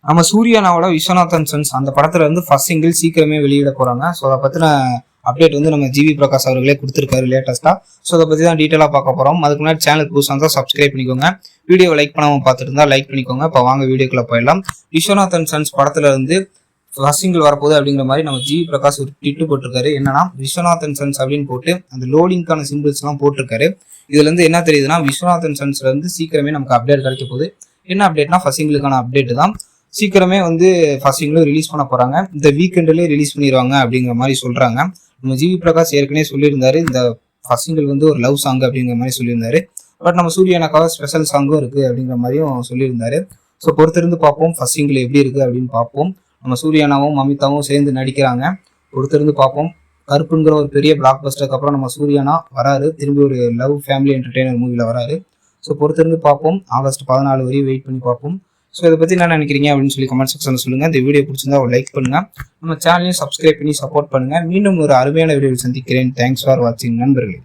நம்ம சூர்யானாவோட விஸ்வநாதன் சன்ஸ் அந்த படத்துல இருந்து ஃபர்ஸ்ட் சிங்கிள் சீக்கிரமே வெளியிட போறாங்க. ஸோ அதை பத்தின அப்டேட் வந்து நம்ம ஜிவி பிரகாஷ் அவர்களே கொடுத்துருக்காரு லேட்டஸ்டா. ஸோ அதை பத்தி தான் டீட்டெயிலாக பார்க்க போறோம். அதுக்கு முன்னாடி சேனல் புதுசாக இருந்தால் சப்ஸ்கிரைப் பண்ணிக்கோங்க. வீடியோ லைக் பண்ணாமல் பார்த்துட்டு இருந்தா லைக் பண்ணிக்கோங்க. இப்போ வாங்க வீடியோக்குள்ள போயிடலாம். விஸ்வநாதன் சன்ஸ் படத்துல இருந்து ஃபர்ஸ்ட் சிங்கிள் வரப்போகுது அப்படிங்கிற மாதிரி நம்ம ஜிவி பிரகாஷ் ஒரு ட்விட்டு போட்டிருக்காரு. என்னன்னா விஸ்வநாதன் சன்ஸ் அப்படின்னு போட்டு அந்த லோடிங்கான சிம்பிள்ஸ் எல்லாம் போட்டிருக்காரு. இதுல இருந்து என்ன தெரியுதுன்னா விஸ்வநாதன் சன்ஸ்ல இருந்து சீக்கிரமே நமக்கு அப்டேட் கிடைக்க போகுது. என்ன அப்டேட்னா ஃபர்ஸ்ட் சிங்கிளுக்கான அப்டேட் தான். சீக்கிரமே வந்து ஃபர்ஸ்ட் சிங்கிளும் ரிலீஸ் பண்ண போறாங்க. இந்த வீக்கெண்ட்லேயே ரிலீஸ் பண்ணிடுவாங்க அப்படிங்கிற மாதிரி சொல்றாங்க. நம்ம ஜிவி பிரகாஷ் ஏற்கனவே சொல்லியிருந்தாரு இந்த ஃபர்ஸ்ட் சிங்கிள் வந்து ஒரு லவ் சாங் அப்படிங்கிற மாதிரி சொல்லியிருந்தாரு. பட் நம்ம சூர்யானாக்காக ஸ்பெஷல் சாங்கும் இருக்கு அப்படிங்கிற மாதிரியும் சொல்லியிருந்தாரு. ஸோ பொறுத்திருந்து பார்ப்போம் ஃபர்ஸ்ட் சிங்கிள் எப்படி இருக்கு அப்படின்னு பார்ப்போம். நம்ம சூர்யானாவும் மமிதாவும் சேர்ந்து நடிக்கிறாங்க. பொறுத்திருந்து பார்ப்போம். கருப்புங்கிற ஒரு பெரிய பிளாக் பஸ்டருக்கு அப்புறம் நம்ம சூர்யானா வராரு. திரும்பி ஒரு லவ் ஃபேமிலி என்டர்டெய்னர் மூவில வராரு. ஸோ பொறுத்திருந்து பார்ப்போம். ஆகஸ்ட் 14 வரையும் வெயிட் பண்ணி பார்ப்போம். ஸோ இதை பற்றி என்ன நினைக்கிறீங்க அப்படின்னு சொல்லி கமெண்ட் செக்ஷனில் சொல்லுங்கள். இந்த வீடியோ பிடிச்சிருந்தா ஒரு லைக் பண்ணுங்கள். நம்ம சேனலையும் சப்ஸ்கிரைப் பண்ணி சப்போர்ட் பண்ணுங்கள். மீண்டும் ஒரு அருமையான வீடியோவில் சந்திக்கிறேன். தேங்க்ஸ் ஃபார் வாட்சிங் நண்பர்களே.